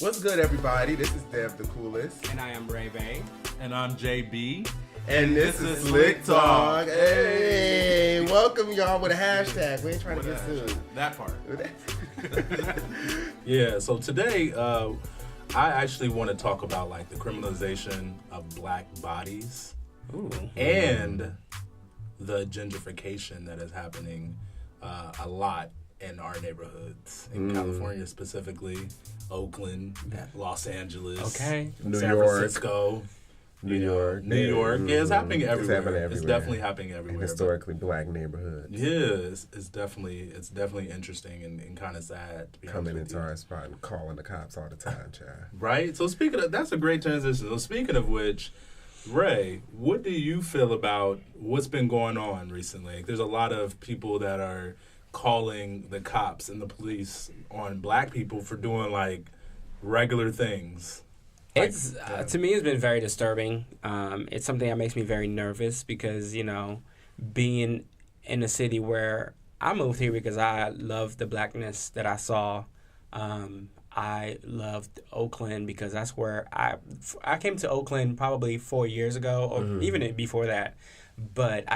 What's good, everybody? This is Dev the Coolest. And I am Ray Bay. And I'm JB. And this is SlickTalk. Hey, welcome y'all with a hashtag. We ain't trying to get sued. That part. Yeah, so today I actually want to talk about like the criminalization of black bodies. Ooh. And the gentrification that is happening a lot in our neighborhoods. In California specifically, Oakland, Los Angeles, San Francisco. New York. Yeah, it's happening everywhere. It's definitely happening everywhere. Historically black neighborhoods. Yeah, it's definitely interesting and kind of sad. To be Coming into our spot and calling the cops all the time, child. Right? So that's a great transition. So speaking of which, Ray, what do you feel about what's been going on recently? Like, there's a lot of people that are calling the cops and the police on black people for doing like regular things. It's to me, it's been very disturbing. It's something that makes me very nervous because, you know, being in a city where I moved here because I loved the blackness that I saw. I loved Oakland because that's where I came to Oakland probably 4 years ago or even before that. But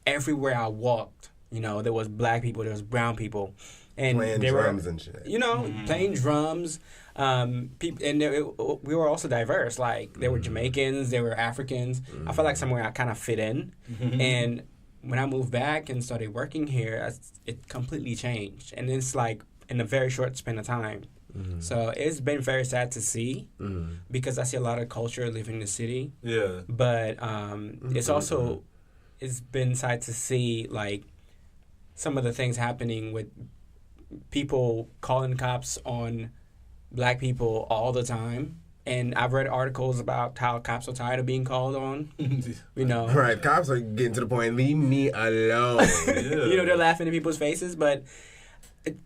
everywhere I walked, you know, there was black people, there was brown people. And playing drums and shit. You know, playing drums. We were also diverse. Like, there were Jamaicans, there were Africans. I felt like somewhere I kind of fit in. And when I moved back and started working here, it completely changed. And it's like in a very short span of time. So it's been very sad to see because I see a lot of culture living in the city. Yeah. But it's been sad to see, like, some of the things happening with people calling cops on black people all the time. And I've read articles about how cops are tired of being called on. You know. Right, cops are getting to the point, leave me alone. You know, they're laughing in people's faces, but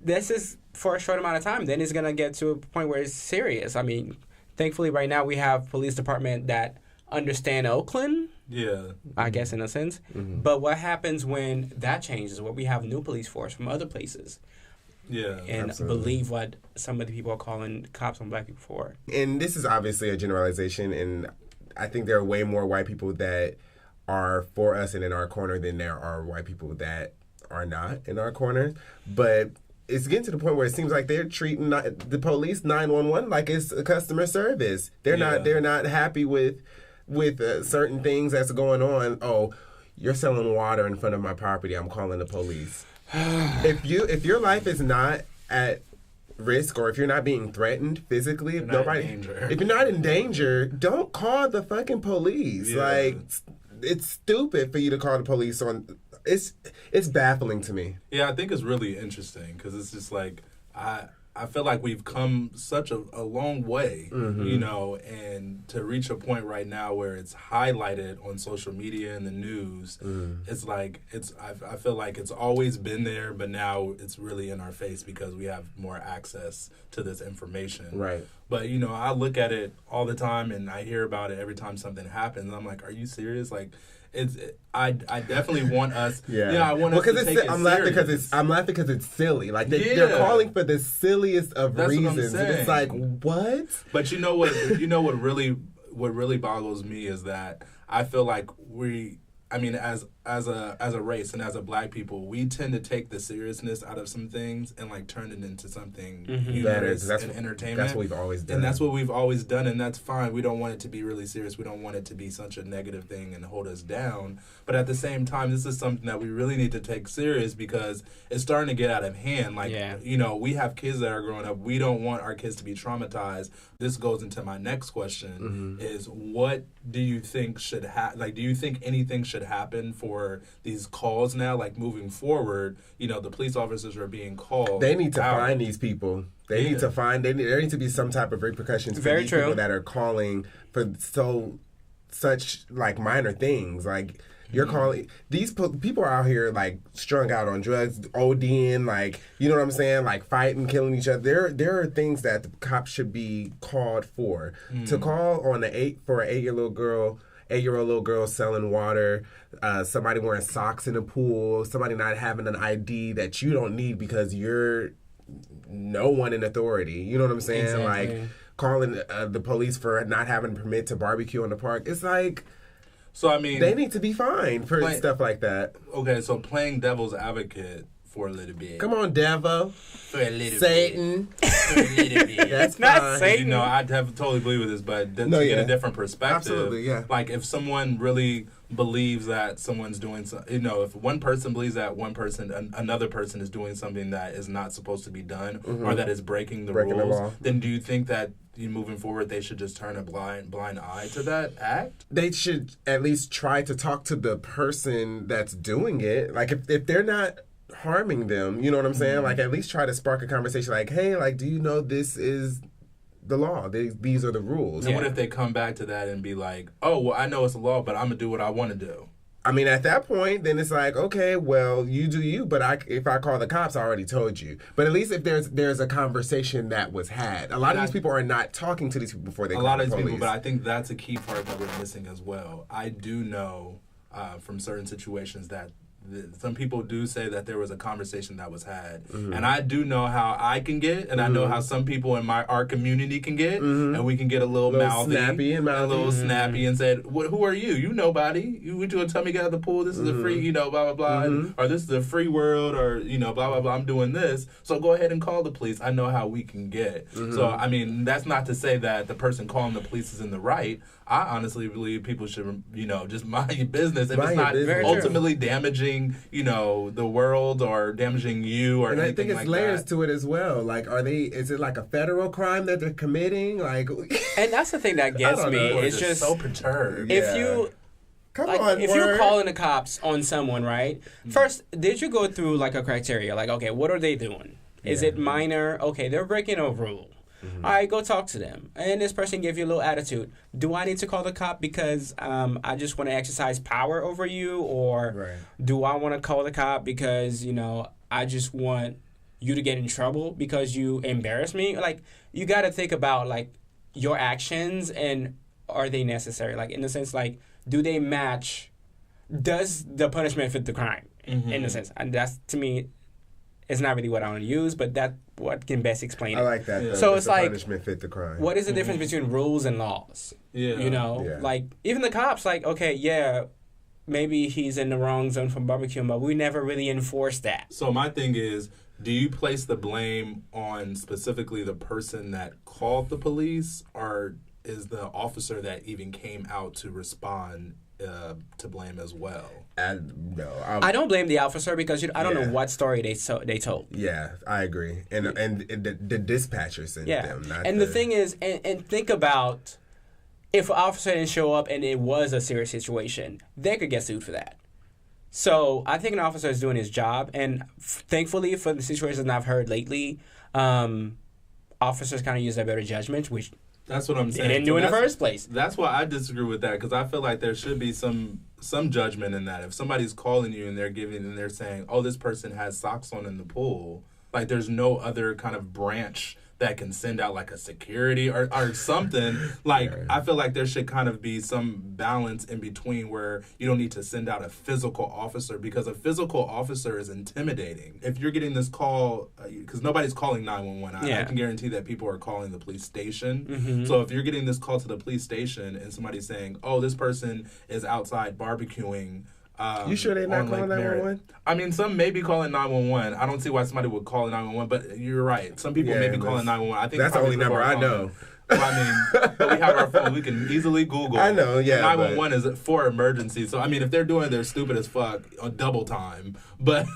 this is for a short amount of time. Then it's going to get to a point where it's serious. I mean, thankfully right now we have police department that understand Oakland. Yeah. I guess in a sense. But what happens when that changes, where we have new police force from other places? Yeah, and absolutely. Believe what some of the people are calling cops on black people for. And this is obviously a generalization, and I think there are way more white people that are for us and in our corner than there are white people that are not in our corner. But it's getting to the point where it seems like they're treating the police 911 like it's a customer service. They're not happy with certain things that's going on. Oh, you're selling water in front of my property. I'm calling the police. If your life is not at risk or if you're not being threatened physically, if you're not in danger, don't call the fucking police. Yeah. Like, it's stupid for you to call the police on. It's baffling to me. Yeah, I think it's really interesting because it's just like I feel like we've come such a long way, you know, and to reach a point right now where it's highlighted on social media and the news, it's like I feel like it's always been there, but now it's really in our face because we have more access to this information. Right. But, you know, I look at it all the time and I hear about it every time something happens. And I'm like, are you serious? Like, I definitely want us. I want us to take it serious. I'm laughing because it's silly. Like they're calling for the silliest of reasons. And it's like, what? But you know what really boggles me is that I feel like as a race and as a black people, we tend to take the seriousness out of some things and like turn it into something humorous and entertainment. That's what we've always done. And that's what we've always done, and that's fine. We don't want it to be really serious. We don't want it to be such a negative thing and hold us down. But at the same time, this is something that we really need to take serious because it's starting to get out of hand. Like, you know, we have kids that are growing up. We don't want our kids to be traumatized. This goes into my next question is what do you think should happen? Like, do you think anything should happen for these calls now? Like, moving forward, you know, the police officers are being called. They need to find these people. There need to be some type of repercussions for these people that are calling for such like minor things. Like, you're calling these people are out here like strung out on drugs, ODing, like, you know what I'm saying, like fighting, killing each other. There are things that the cops should be called for. To call on an 8-year-old little girl selling water, somebody wearing socks in the pool, somebody not having an ID that you don't need because you're no one in authority. You know what I'm saying? Exactly. Like calling the police for not having a permit to barbecue in the park. It's like, so I mean, they need to be fined for stuff like that. Okay, so playing devil's advocate for a little bit. Come on, Devo. For a little Satan. bit. For a little bit. That's not fine. Satan. You know, I totally believe with this, but to get a different perspective. Absolutely, yeah. Like, if someone really believes that someone's doing something, you know, if one person believes that another person is doing something that is not supposed to be done, or that is breaking the rules, then do you think that moving forward they should just turn a blind eye to that act? They should at least try to talk to the person that's doing it. Like, if they're not harming them, you know what I'm saying? Like, at least try to spark a conversation like, hey, like, do you know this is the law? These are the rules. And what if they come back to that and be like, oh, well, I know it's a law, but I'm going to do what I want to do? I mean, at that point, then it's like, okay, well, you do you, but if I call the cops, I already told you. But at least if there's a conversation that was had. A lot of these people are not talking to these people before they call the police. A lot of these people, but I think that's a key part that we're missing as well. I do know from certain situations that some people do say that there was a conversation that was had, and I do know how I can get, and I know how some people in our community can get, and we can get a little mouthy, snappy, and said, "Who are you? You nobody. You going to tell me get out of the pool? This is a free, you know, blah blah blah, or this is a free world, or you know, blah blah blah. I'm doing this, so go ahead and call the police. I know how we can get. So I mean, that's not to say that the person calling the police is in the right. I honestly believe people should, you know, just mind your business if it's not ultimately damaging, you know, the world or damaging you or anything like that. And I think it's layers to it as well. Like, is it like a federal crime that they're committing? Like, and that's the thing that gets me. It's just so perturbed. If you. If you're calling the cops on someone, right? First, did you go through like a criteria? Like, okay, what are they doing? Is it minor? Okay, they're breaking a rule. All right, go talk to them. And this person gave you a little attitude. Do I need to call the cop because I just want to exercise power over you? Or do I want to call the cop because, you know, I just want you to get in trouble because you embarrass me? Like, you got to think about, like, your actions and are they necessary? Like, in the sense, like, do they match? Does the punishment fit the crime? In a sense. And that's, to me, it's not really what I want to use, but that's what can best explain it. I like that. So it's like, punishment fit the crime. What is the difference between rules and laws? You know, like even the cops, like, okay, yeah, maybe he's in the wrong zone for barbecuing, but we never really enforce that. So my thing is, do you place the blame on specifically the person that called the police, or is the officer that even came out to respond to blame as well? No, I don't blame the officer because I don't know what story they told. Yeah, I agree, and the dispatcher sent them. Not and the thing is, and think about if an officer didn't show up and it was a serious situation, they could get sued for that. So I think an officer is doing his job, and thankfully for the situations I've heard lately, officers kind of use their better judgment, which. That's what I'm saying. They didn't do in the first place. That's why I disagree with that, because I feel like there should be some judgment in that. If somebody's calling you and they're saying, "Oh, this person has socks on in the pool," like there's no other kind of branch that can send out like a security or something. Like I feel like there should kind of be some balance in between where you don't need to send out a physical officer, because a physical officer is intimidating. If you're getting this call, because nobody's calling 911, I can guarantee that people are calling the police station. So if you're getting this call to the police station and somebody's saying, "Oh, this person is outside barbecuing," you sure they're not calling 911? I mean, some may be calling 911. I don't see why somebody would call 911, but you're right. Some people may be calling 911. I think that's the only number I know. Well, I mean, but we have our phone. We can easily Google. I know, 911 is for emergency. So, I mean, if they're doing their stupid as fuck on double time. But,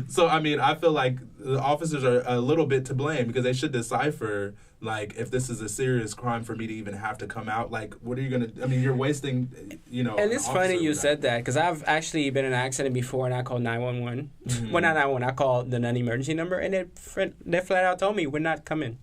so, I mean, I feel like the officers are a little bit to blame, because they should decipher, like, if this is a serious crime for me to even have to come out. Like, what are you going to, I mean, you're wasting, you know. And it's funny you said that, because I've actually been in an accident before and I called 911. Well, not 911, I called the non-emergency number, and they flat out told me, we're not coming.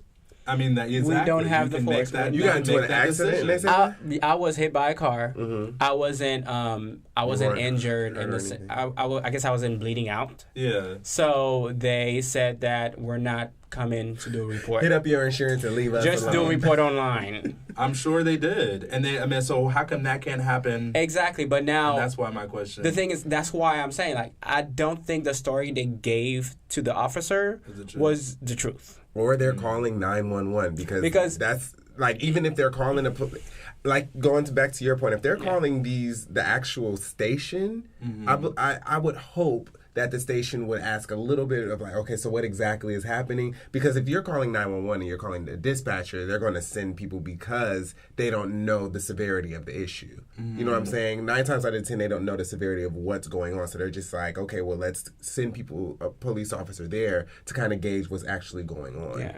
I mean, that exactly. We don't have you the can force. Make that, you got into an accident. They said I was hit by a car. Mm-hmm. I wasn't injured I guess I wasn't bleeding out. Yeah. So they said that we're not coming to do a report. Hit up your insurance and leave us Just alone. do a report online. I'm sure they did. And so how come that can't happen? Exactly, but now... And that's why my question... The thing is, that's why I'm saying, like, I don't think the story they gave to the officer was the truth. Or they're calling 911 because that's, like, even if they're calling like, going back to your point, if they're calling the actual station, I would hope that the station would ask a little bit of like, okay, so what exactly is happening? Because if you're calling 911 and you're calling the dispatcher, they're going to send people because they don't know the severity of the issue. You know what I'm saying? 9 times out of 10, they don't know the severity of what's going on. So they're just like, okay, well, let's send a police officer there to kind of gauge what's actually going on. Yeah.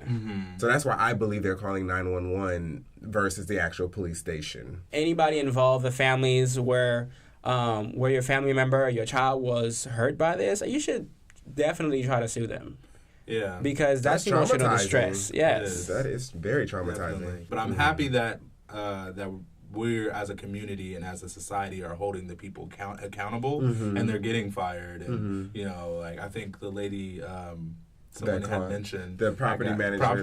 So that's why I believe they're calling 911 versus the actual police station. Anybody involved, the families where your family member or your child was hurt by this, you should definitely try to sue them. Yeah. Because that's emotional distress. Yes. That is very traumatizing. Definitely. But I'm happy that that we're, as a community and as a society, are holding the people accountable, and they're getting fired. And, you know, like, I think the lady, someone had mentioned... The property manager caught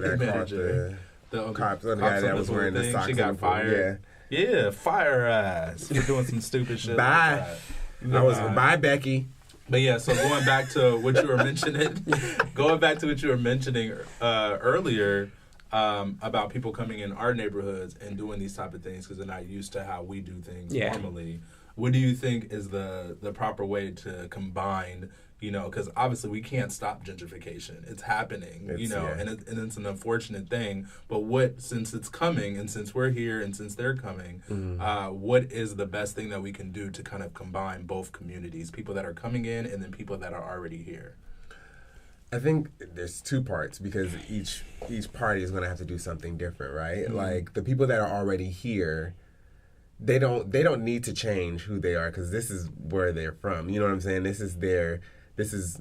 the cops, the guy that was wearing the socks. She got fired. Yeah, fire her ass for doing some stupid shit. Bye. Bye, Becky. But yeah, so going back to what you were mentioning, earlier about people coming in our neighborhoods and doing these type of things because they're not used to how we do things normally. What do you think is the proper way to combine? You know, because obviously we can't stop gentrification. It's happening, and it's an unfortunate thing. But since it's coming, and since we're here, and since they're coming, what is the best thing that we can do to kind of combine both communities, people that are coming in and then people that are already here? I think there's 2 parts because each party is going to have to do something different, right? Like the people that are already here, they don't need to change who they are because this is where they're from. You know what I'm saying? This is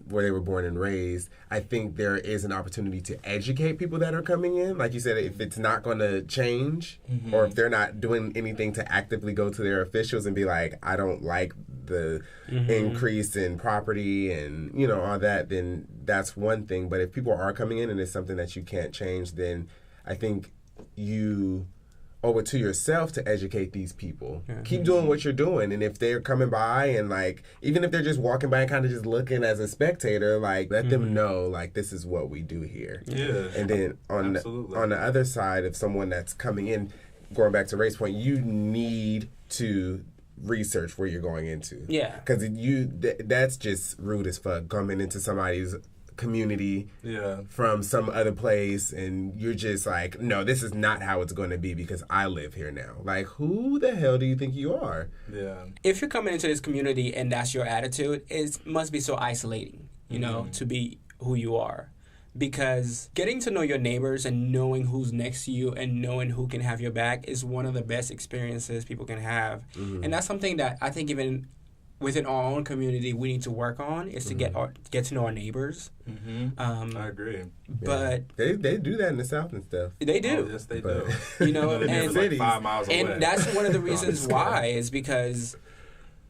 where they were born and raised. I think there is an opportunity to educate people that are coming in. Like you said, if it's not going to change or if they're not doing anything to actively go to their officials and be like, I don't like the increase in property and, you know, all that, then that's one thing. But if people are coming in and it's something that you can't change, then I think you owe it to yourself to educate these people. Keep doing what you're doing, and if they're coming by and like, even if they're just walking by and kind of just looking as a spectator, like let them know like this is what we do here. Yeah. And then on the other side of someone that's coming in, going back to Ray's point, you need to research where you're going into. Yeah. Because that's just rude as fuck, coming into somebody's community from some other place and you're just like, no, this is not how it's going to be because I live here now. Like, who the hell do you think you are? Yeah. If you're coming into this community and that's your attitude, it must be so isolating, you know, to be who you are. Because getting to know your neighbors and knowing who's next to you and knowing who can have your back is one of the best experiences people can have. And that's something that I think even within our own community we need to work on is to get to know our neighbors. I agree. But they do that in the South and stuff. They do. Oh, yes, they do. You know, and like 5 miles away. And that's one of the reasons why is because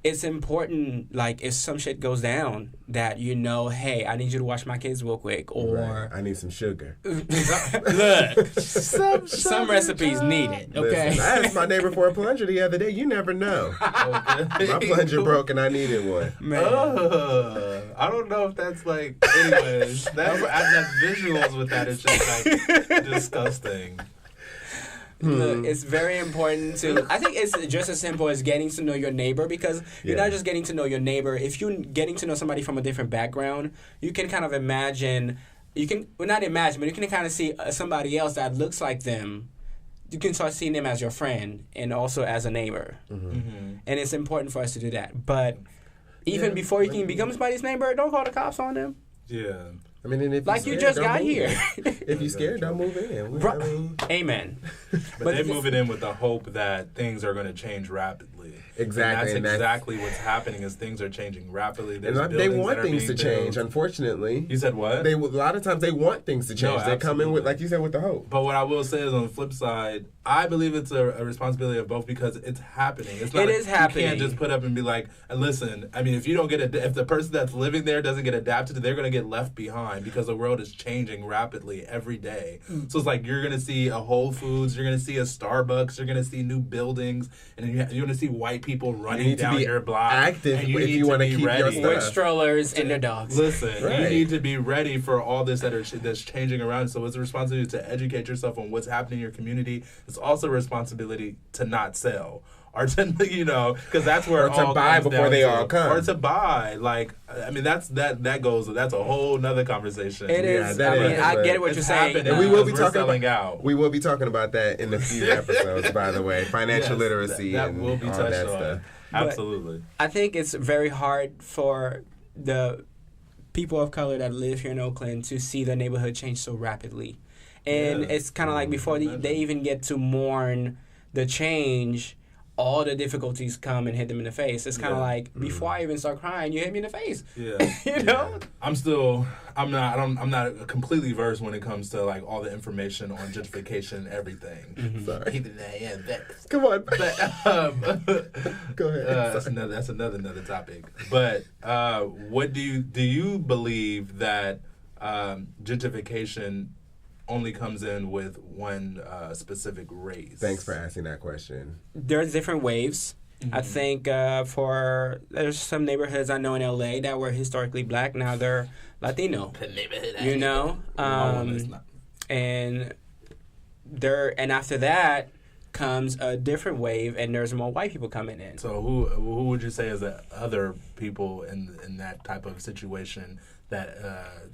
it's important, like, if some shit goes down, that you know, hey, I need you to watch my kids real quick, or... I need some sugar. Look, some recipes need it, okay? Listen, I asked my neighbor for a plunger the other day. You never know. My plunger broke and I needed one. Man. I don't know if that's, like... Anyways, that visuals with that is just, like, disgusting. Look, it's very important to... I think it's just as simple as getting to know your neighbor, because you're not just getting to know your neighbor. If you're getting to know somebody from a different background, you can kind of imagine... You can... Well, not imagine, but you can kind of see somebody else that looks like them. You can start seeing them as your friend and also as a neighbor. And it's important for us to do that. But even before you can become somebody's neighbor, don't call the cops on them. Yeah. I mean, and if like you just got here. If you're scared, don't move in. Amen. But they're moving in with the hope that things are going to change rapidly. rapidly. Exactly. And that's exactly what's happening is things are changing rapidly. There's and they want that are things to being change, built. unfortunately. You said what? A lot of times they want things to change. No, they come in with, absolutely. like you said, with the hope. But what I will say is on the flip side, I believe it's a responsibility of both because it's happening. It's not It is happening. You can't just put up and be like, listen, I mean, if you don't get if the person that's living there doesn't get adapted, they're going to get left behind because the world is changing rapidly every day. So it's like you're going to see a Whole Foods, you're going to see a Starbucks, you're going to see new buildings, and you're going to see white people running down your block. Active and you if need you to want to be keep ready. your stuff. With strollers and their dogs. Listen, Right. you need to be ready for all this that's changing around. So it's a responsibility to educate yourself on what's happening in your community. It's also a responsibility to not sell. Or to, because that's where Or it to all buy comes before down they to. all come. Or to buy. Like, I mean, that's a whole nother conversation. It is. that I mean, is, I but get what you're It's saying. happening And we will be because we're talking selling out. We will be talking about that in a few episodes, by the way. Financial Yes, literacy that and will be all touched that on. stuff. Absolutely. I think it's very hard for the people of color that live here in Oakland to see their neighborhood change so rapidly. And Yeah. it's kind of like before they even get to mourn the change, all the difficulties come and hit them in the face. It's kind of like, before I even start crying, you hit me in the face. Yeah. You know? I'm not completely versed when it comes to like all the information on gentrification and everything. Sorry. Even though I am vexed. Come on. But Go ahead. that's another topic. But what do you believe that gentrification only comes in with one specific race? Thanks for asking that question. There's different waves. I think there's some neighborhoods I know in LA that were historically black. Now they're Latino. You know? And after that comes a different wave, and there's more white people coming in. So who would you say is the other people in that type of situation that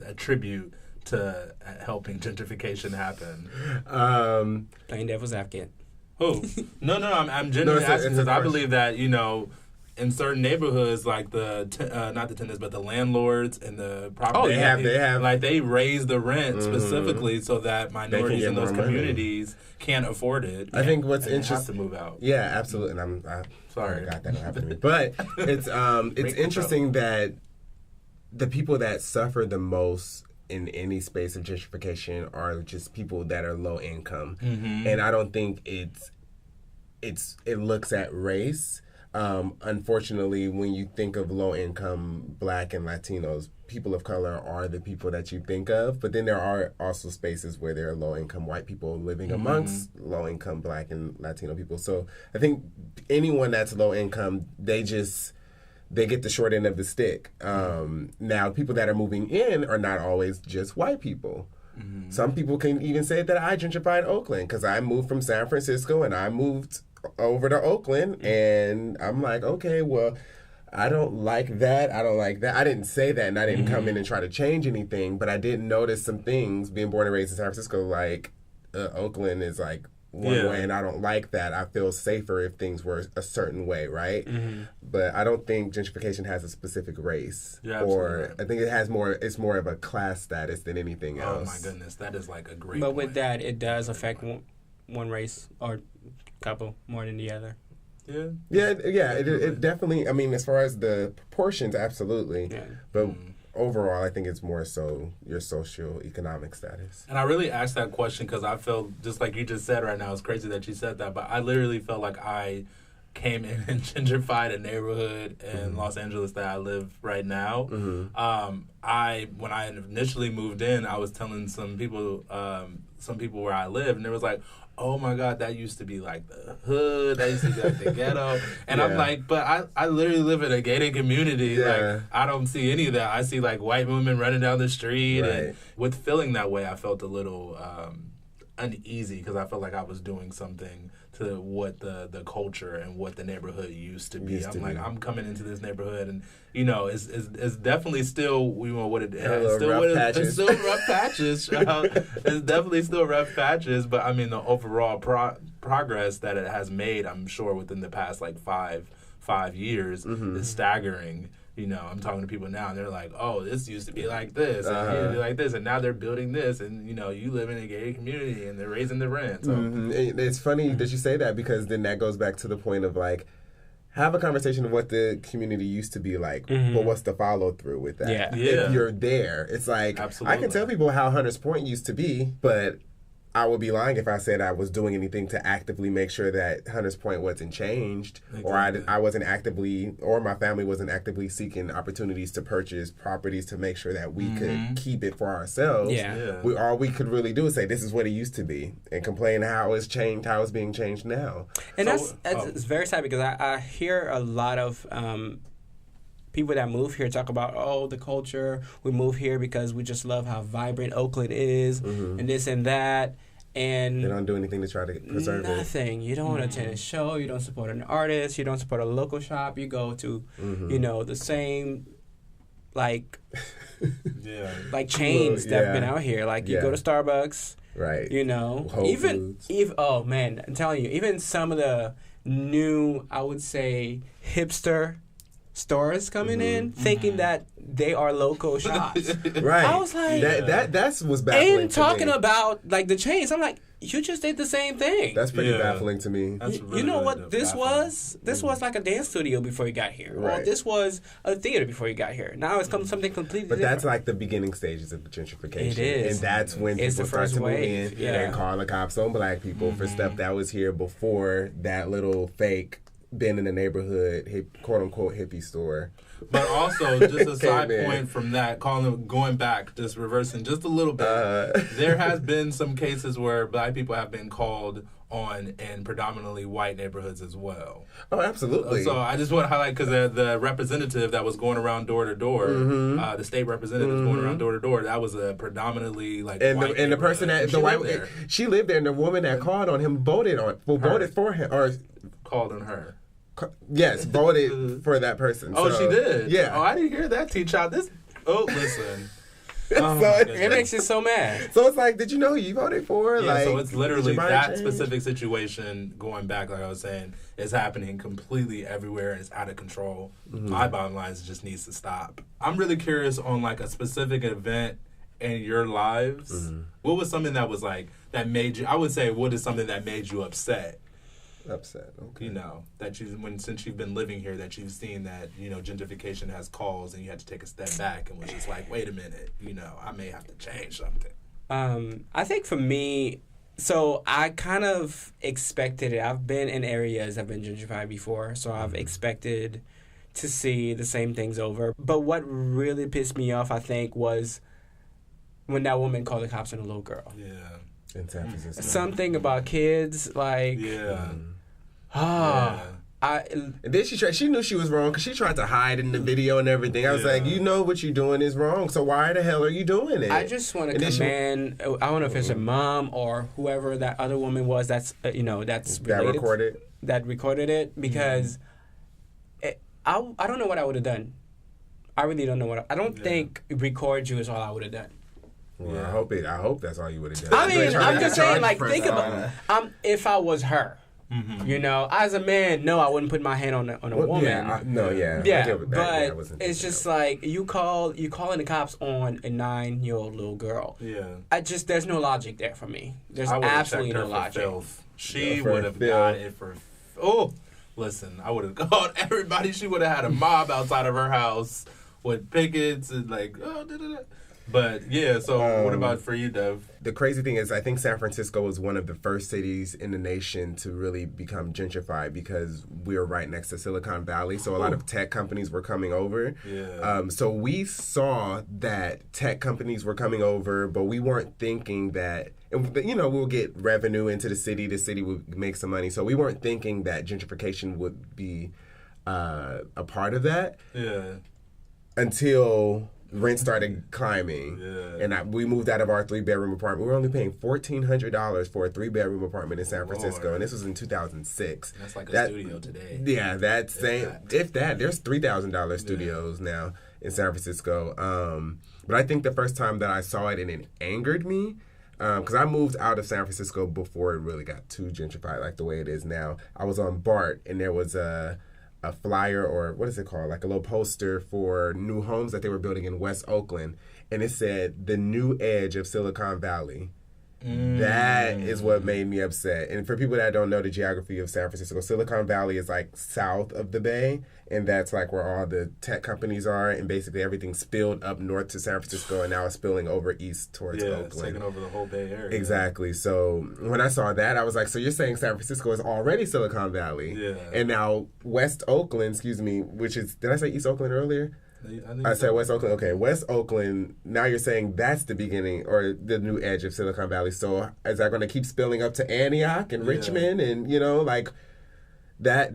attribute to helping gentrification happen? Playing devil's advocate. Who? No, I'm genuinely asking because I believe that, in certain neighborhoods, like not the tenants, but the landlords and the property. They have like they raise the rent specifically so that minorities in those more money. communities can't afford it. I think what's and interesting have to move out. Yeah, absolutely. And I'm Sorry. God, that'll happen to me. But it's interesting that the people that suffer the most in any space of gentrification are just people that are low income, and I don't think it looks at race. Unfortunately, when you think of low income Black and Latinos, people of color are the people that you think of. But then there are also spaces where there are low income white people living amongst low income Black and Latino people. So I think anyone that's low income, they get the short end of the stick. Now, people that are moving in are not always just white people. Some people can even say that I gentrified Oakland because I moved from San Francisco and I moved over to Oakland, and I'm like, okay, well, I don't like that. I don't like that. I didn't say that, and I didn't come in and try to change anything, but I did notice some things being born and raised in San Francisco, like Oakland is like one way, and I don't like that. I feel safer if things were a certain way, right? But I don't think gentrification has a specific race, or I think it's more of a class status than anything else. Oh my goodness, that is like a great. But point. with that, it does affect one race or couple more than the other. It definitely. I mean, as far as the proportions, absolutely. Yeah. But overall, I think it's more so your socioeconomic status. And I really asked that question because I felt just like you just said right now. It's crazy that you said that, but I literally felt like I came in and gentrified a neighborhood in Los Angeles that I live right now. When I initially moved in, I was telling some people where I live, and they was like, oh my God, that used to be like the hood. That used to be like the ghetto. And I'm like, but I literally live in a gated community. Like, I don't see any of that. I see like white women running down the street. Right. And with feeling that way, I felt a little uneasy because I felt like I was doing something to what the culture and what the neighborhood used to be. I'm coming into this neighborhood, and it's definitely still what it is. It's still rough patches. It's definitely still rough patches, but I mean the overall progress that it has made, I'm sure within the past like five years is staggering. I'm talking to people now, and they're like, "Oh, this used to be like this, and it used to be like this, and now they're building this, and you live in a gated community, and they're raising the rent." So it's funny that you say that because then that goes back to the point of like, have a conversation of what the community used to be like, but what's the follow through with that? Yeah. If you're there, it's like, Absolutely. I can tell people how Hunters Point used to be, but I would be lying if I said I was doing anything to actively make sure that Hunters Point wasn't changed, or I wasn't actively, or my family wasn't actively seeking opportunities to purchase properties to make sure that we could keep it for ourselves. Yeah. All we could really do is say, this is what it used to be, and complain how it's changed, how it's being changed now. And it's very sad because I hear a lot of people that move here talk about, the culture. We move here because we just love how vibrant Oakland is, and this and that. And they don't do anything to try to preserve it. Nothing. You don't attend a show. You don't support an artist. You don't support a local shop. You go to, the same, like chains that have been out here. Like you go to Starbucks. Right. Whole Foods. Oh man, I'm telling you, even some of the new, I would say, hipster stores coming in thinking that they are local shops. Right. I was like, that's what's baffling. And talking about like the chains, I'm like, you just did the same thing. That's pretty baffling to me. You know what this was? This was like a dance studio before you got here. Right. Or this was a theater before you got here. Now it's something completely different. But that's like the beginning stages of gentrification. It is. And that's when It's people the start first to move wave. in and call the cops on black people for stuff that was here before that little fake been in the neighborhood, quote unquote hippie store. But also, just a side point from that, going back, just reversing just a little bit, there has been some cases where black people have been called on in predominantly white neighborhoods as well. Oh, absolutely. So I just want to highlight, because the representative that was going around door to door, the state representative going around door to door, that was a predominantly white and the person that she lived there, and the woman that called on him voted for him, or called on her. Yes, voted for that person. Oh, so, she did? Yeah. Oh, I didn't hear that, T-Child. Listen. It makes you so mad. So it's like, did you know who you voted for? Yeah, like, so it's literally that specific situation, going back, like I was saying, is happening completely everywhere and it's out of control. My bottom line is it just needs to stop. I'm really curious on like a specific event in your lives. What was something that was like, that made you, I would say, what is something that made you upset? Okay. Since you've been living here, that you've seen that, gentrification has calls and you had to take a step back and was just like, wait a minute, I may have to change something. I think for me, so I kind of expected it. I've been in areas that have been gentrified before, so I've expected to see the same things over. But what really pissed me off, I think, was when that woman called the cops on a little girl. Yeah. In San Francisco. Something about kids, like... Yeah. And then she knew she was wrong because she tried to hide in the video and everything. I was like, you know what you're doing is wrong, so why the hell are you doing it? I just want to commend, I don't know if it's her mom or whoever that other woman was that's related, that recorded it, because I don't know what I would have done. I really don't know I don't think record you is all I would have done. Well, I hope that's all you would have done. I mean, I'm just saying, like, think about if I was her. As a man, no, I wouldn't put my hand on a woman. Yeah, but it's just like you calling the cops on a 9-year-old little girl. Yeah, there's no logic there for me. There's absolutely no logic. She would have got it for. Oh, listen, I would have called everybody. She would have had a mob outside of her house with pickets and But yeah, so what about for you, Dev? The crazy thing is, I think San Francisco was one of the first cities in the nation to really become gentrified because we were right next to Silicon Valley. So a lot of tech companies were coming over. Yeah. So we saw that tech companies were coming over, but we weren't thinking that, we'll get revenue into the city would make some money. So we weren't thinking that gentrification would be a part of that. Yeah. Until rent started climbing, and we moved out of our 3-bedroom apartment. We were only paying $1,400 for a 3-bedroom apartment in San Francisco, and this was in 2006. That's like a studio today. Yeah, that's same. If that, there's $3,000 studios now in San Francisco. But I think the first time that I saw it and it angered me, because I moved out of San Francisco before it really got too gentrified like the way it is now. I was on BART, and there was a flyer, or what is it called, like a little poster for new homes that they were building in West Oakland, and it said the new edge of Silicon Valley. That is what made me upset. And for people that don't know the geography of San Francisco, Silicon Valley is like south of the Bay, and that's like where all the tech companies are, and basically everything spilled up north to San Francisco, and now it's spilling over east towards Oakland. It's taking over the whole Bay Area. Exactly. So when I saw that, I was like, so you're saying San Francisco is already Silicon Valley? Yeah. And now West Oakland, which is, did I say East Oakland earlier? I said West Oakland. Okay, West Oakland. Now you're saying that's the beginning or the new edge of Silicon Valley. So is that going to keep spilling up to Antioch and Richmond and like that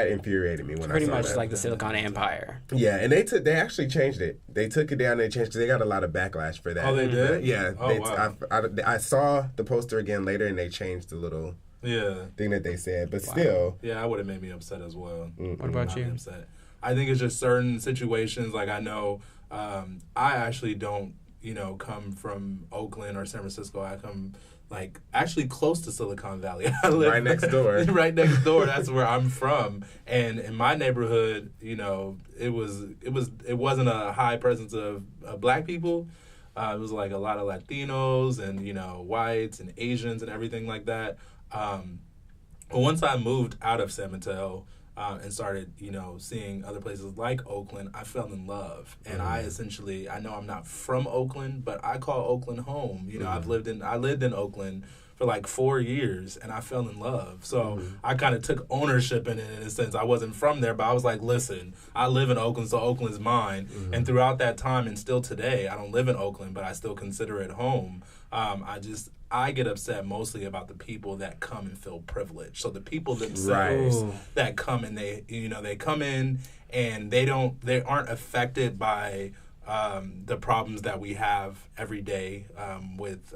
infuriated me when pretty I saw much that. like the Silicon Empire. Yeah, and they actually changed it. They took it down and they changed because they got a lot of backlash for that. Oh, they did? Yeah. Oh, wow. I saw the poster again later and they changed the little thing that they said, but still. Yeah, I would have made me upset as well. What about you? Upset. I think it's just certain situations. Like I know, I actually don't, come from Oakland or San Francisco. I come like actually close to Silicon Valley. I live right next door. Right next door. That's where I'm from. And in my neighborhood, it wasn't a high presence of black people. It was like a lot of Latinos and whites and Asians and everything like that. But once I moved out of San Mateo. And started, seeing other places like Oakland, I fell in love. And I know I'm not from Oakland, but I call Oakland home. I lived in Oakland for like 4 years, and I fell in love. So I kind of took ownership in it in a sense. I wasn't from there, but I was like, listen, I live in Oakland, so Oakland's mine. And throughout that time, and still today, I don't live in Oakland, but I still consider it home. I get upset mostly about the people that come and feel privileged. So the people themselves that come and they come in and they aren't affected by the problems that we have every day with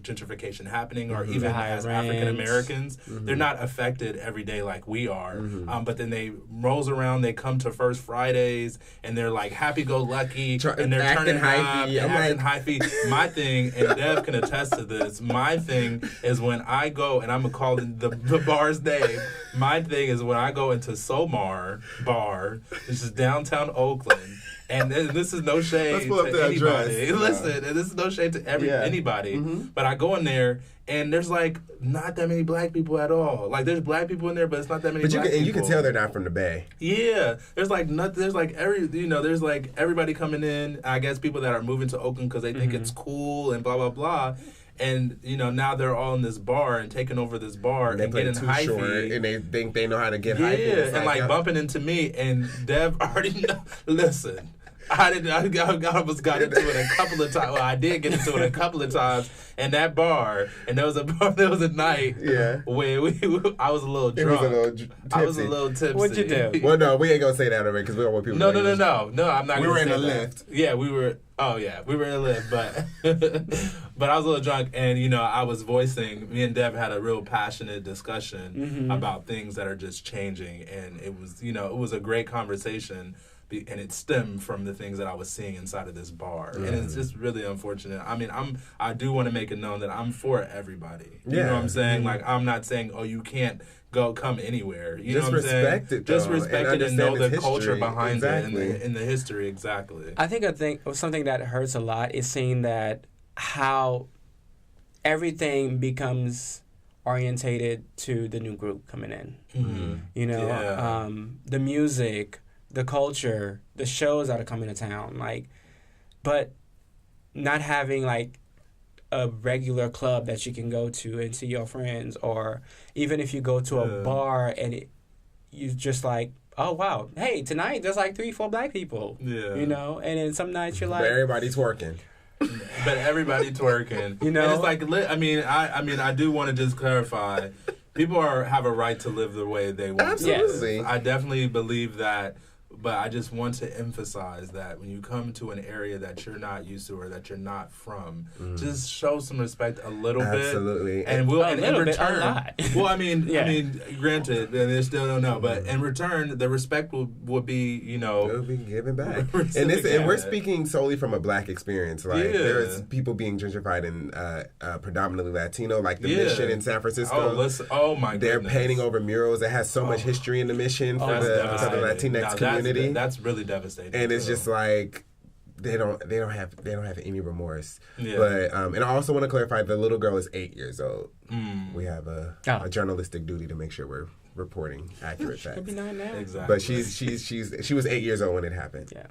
gentrification happening, or even as African Americans, they're not affected every day like we are. But then they rolls around, they come to First Fridays, and they're like happy-go-lucky, and they're turning up, acting hyphy. My thing, and Dev can attest to this, my thing is when I go, and I'm going to call it the bar's name, my thing is when I go into Somar Bar, which is downtown Oakland, and this is no shade to anybody. Listen, and this is no shade to anybody. But I go in there, and there's like not that many black people at all. Like there's black people in there, but it's not that many. But you can tell they're not from the Bay. Yeah, there's like nothing. There's like there's like everybody coming in. I guess people that are moving to Oakland because they think it's cool and blah blah blah. And now they're all in this bar and taking over this bar and getting hyphy, and they think they know how to get hyphy. Yeah, and like bumping into me, and Dev already know. Listen. I almost got into it a couple of times. Well, I did get into it a couple of times in that bar, and there was a night where I was a little drunk. I was a little tipsy. What'd you do? Well, no, we ain't gonna say that already because we don't want people. No, I'm not. We were in a lift. Yeah, we were. Oh yeah, we were in a lift, but I was a little drunk, and I was voicing. Me and Dev had a real passionate discussion about things that are just changing, and it was a great conversation. And it stemmed from the things that I was seeing inside of this bar, and it's just really unfortunate. I mean, I do want to make it known that I'm for everybody. You know what I'm saying? Like, I'm not saying, oh, you can't come anywhere. You know what I'm saying? Respect it, though, just respect it and know the history. culture behind it in the history. Exactly. I think something that hurts a lot is seeing that how everything becomes orientated to the new group coming in. The music, the culture, the shows that are coming to town, but not having a regular club that you can go to and see your friends, or even if you go to a bar and you just oh wow, hey, tonight there's 3-4 black people, and then some nights you're like, everybody's working. But everybody twerking, and it's I do want to just clarify, people have a right to live the way they want. Absolutely. I definitely believe that. But I just want to emphasize that when you come to an area that you're not used to or that you're not from, just show some respect a little bit. Absolutely. And we'll in return. A lot. Well, I mean, granted, and they still don't know, but in return, the respect will be, it'll be given back. And we're speaking solely from a black experience. There's people being gentrified in predominantly Latino, like the Mission in San Francisco. Oh my goodness. They're painting over murals that has so much history in the Mission for the Latinx community. That's really devastating. And it's just they don't have any remorse. Yeah. But and I also want to clarify, the little girl is 8 years old. We have a journalistic duty to make sure we're reporting accurate facts. Could be 9 now. Exactly. But she was 8 years old when it happened. Yeah.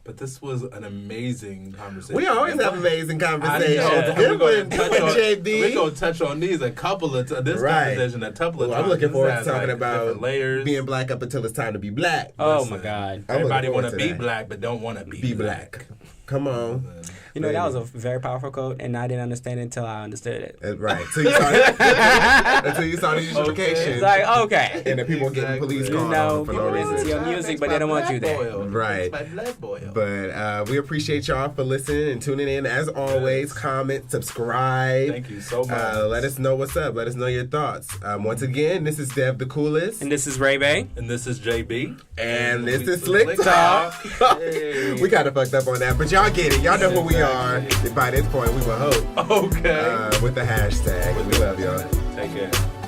But this was an amazing conversation. We always have amazing conversations. We're Good going one, JB. to touch on these a couple of conversation a couple of times. I'm looking forward to This has, talking about layers. being black up until it's time to be black. Oh my God. Everybody want to be black, but don't want to be black. Come on. You know, that was a very powerful quote, and I didn't understand it until I understood it. Right. Until you saw the gentrification. It's like, okay. And the people getting police calls for no people listen to your reason. music, but they don't want you there. Right. But we appreciate y'all for listening and tuning in. As always, comment, subscribe. Thank you so much. Let us know what's up. Let us know your thoughts. Once again, this is Dev the Coolest. And this is Ray Bay. And this is JB. And this is SlickTalk. Hey. We kind of fucked up on that, but y'all get it. Y'all know who we are. By this point, we will hope. Okay. With the hashtag. We love y'all. Take care.